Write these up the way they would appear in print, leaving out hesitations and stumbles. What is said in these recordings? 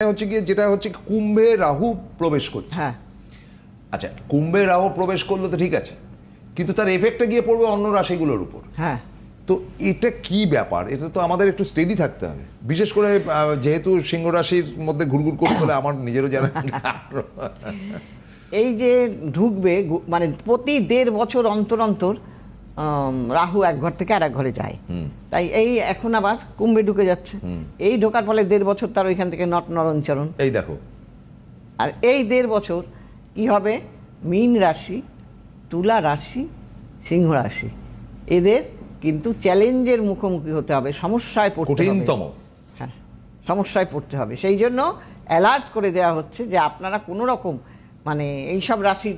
হচ্ছে কি যেটা হচ্ছে কুম্ভে রাহু প্রবেশ করছে। হ্যাঁ, আচ্ছা, কুম্ভে রাহু প্রবেশ করলো তো ঠিক আছে, কিন্তু তার এফেক্টটা গিয়ে পড়বে অন্য রাশিগুলোর উপর। হ্যাঁ, তো এটা কি ব্যাপার? এটা তো আমাদের একটু স্টেডি থাকতে হবে, বিশেষ করে যেহেতু সিংহ রাশির মধ্যে ঘুরঘুর করতে হলে আমার নিজেরও জানা। এই যে ঢুকবে মানে প্রতি 1.5 বছর অন্তর অন্তর রাহু এক ঘর থেকে আর এক ঘরে যায়। তাই এই এখন আবার কুম্ভে ঢুকে যাচ্ছে। এই ঢোকার ফলে 1.5 বছর তার ওইখান থেকে নরঞ্চরণ। এই দেখো, আর এই 1.5 বছর কি হবে, মীন রাশি, তুলা রাশি, সিংহ রাশি, এদের কিন্তু চ্যালেঞ্জের মুখোমুখি হতে হবে, সমস্যায় পড়তে হবে, কঠিনতম। হ্যাঁ, সমস্যায় পড়তে হবে। সেই জন্য অ্যালার্ট করে দেওয়া হচ্ছে যে আপনারা কোনো রকম মানে এইসব রাশির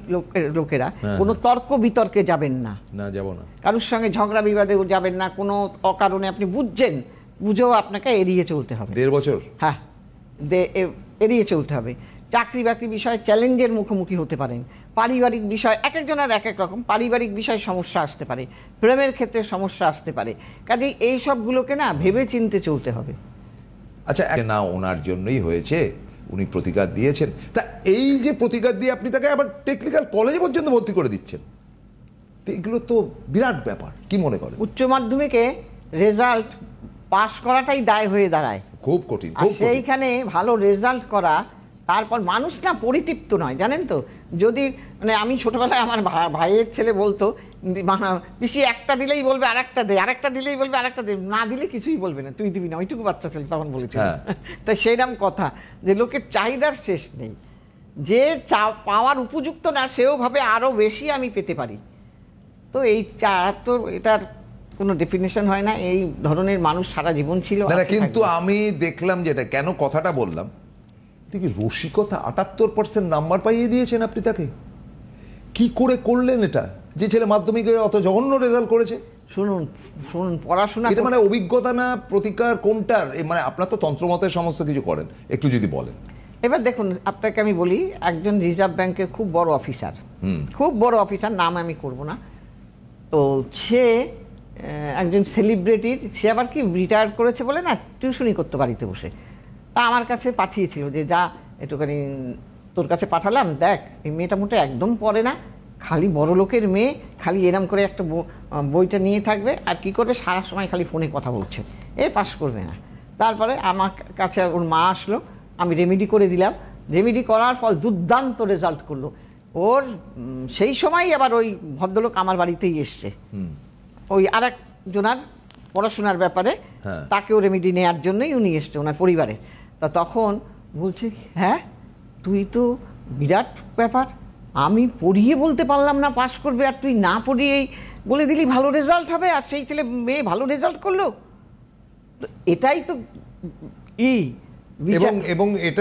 লোকেরা কোনো তর্ক বিতর্কে যাবেন না। না, যাব না। কারোর সঙ্গে ঝগড়া বিবাদেও যাবেন না। কোনো অকারণে আপনি বুঝেও আপনাকে এড়িয়ে চলতে হবে। 1.5 বছর, হ্যাঁ, এড়িয়ে চলতে হবে। চাকরি বাকরি বিষয়ে চ্যালেঞ্জের মুখোমুখি হতে পারেন। পারিবারিক বিষয় এক একজনের এক এক রকম, পারিবারিক বিষয়ে সমস্যা আসতে পারে, প্রেমের ক্ষেত্রে সমস্যা আসতে পারে। কাজেই এই সবগুলোকে না ভেবে চিনতে চলতে হবে। আচ্ছা, না ওনার জন্যই হয়েছে, উনি প্রতিকার দিয়েছেন। তা এই যে প্রতিকার দিয়ে আপনি তাকে আবার টেকনিক্যাল কলেজে পর্যন্ত ভর্তি করে দিচ্ছেন, এগুলো তো বিরাট ব্যাপার। কি মনে করেন? উচ্চ মাধ্যমিকে রেজাল্ট পাস করাটাই দায় হয়ে দাঁড়ায়, খুব কঠিন। সেইখানে ভালো রেজাল্ট করা, তারপর মানুষ না পরিতৃপ্ত নয়, জানেন তো। যদি মানে আমি ছোটবেলায় আমার ভাইয়ের ছেলে বলতো, পিসি একটা দিলেই বলবে আরেকটা দে, আরেকটা দিলেই বলবে আরেকটা দে, না দিলে কিছুই বলবে না, তুই দিবি না। ওইটুকু বাচ্চা ছেলে তখন বলেছিল। তাই সেইরকম কথা যে লোকের চাহিদার শেষ নেই। যে পাওয়ার উপযুক্ত না সেও ভাবে আরো বেশি আমি পেতে পারি। তো এই তো এটার কোনো ডেফিনেশন হয় না। এই ধরনের মানুষ সারা জীবন ছিল না। কিন্তু আমি দেখলাম যেটা, কেন কথাটা বললাম, দেখি রসিকতা 78% নাম্বার পাইয়ে দিয়েছেন আপনি তাকে। কি করে করলেন এটা, যে ছেলে মাধ্যমিকে অত জঘন্য রেজাল্ট করেছে? শুনুন শুনুন, পড়াশোনা এটা মানে অভিজ্ঞতা না প্রতিকার কোনটার? মানে আপনার তো তন্ত্রমতের সমস্ত কিছু করেন, একটু যদি বলেন। এবার দেখুন, আপনাকে আমি বলি, একজন রিজার্ভ ব্যাংকের খুব বড় অফিসার, খুব বড় অফিসার, নাম আমি করব না, তো সে একজন সেলিব্রিটির, সে আবার কি রিটায়ার করেছে বলে না টিউশনি করতে বাড়িতে বসে। তা আমার কাছে পাঠিয়েছিল যে যা একটুখানি তোর কাছে পাঠালাম, দেখ এই মেয়েটা মোটে একদম পড়ে না, খালি বড় লোকের মেয়ে, খালি এরম করে একটা বইটা নিয়ে থাকবে আর কি করবে, সারা সময় খালি ফোনে কথা বলছে, পাস করবে না। তারপরে আমার কাছে ওর মা আসলো, আমি রেমেডি করে দিলাম। রেমেডি করার ফল দুর্দান্ত রেজাল্ট করলো ওর। সেই সময়ই আবার ওই ভদ্রলোক আমার বাড়িতেই এসছে, ওই আর একজনার পড়াশোনার ব্যাপারে, তাকেও রেমেডি নেওয়ার জন্যই উনি এসছে, ওনার পরিবারে। তা তখন বলছে, হ্যাঁ তুই তো বিরাট ব্যাপার, আমি পড়িয়ে বলতে পারলাম না পাস করবে, আর তুই না পড়িয়েই বলে দিলি ভালো রেজাল্ট হবে, আর সেই ছেলে মেয়ে ভালো রেজাল্ট করলো। এটাই তো এবং এটা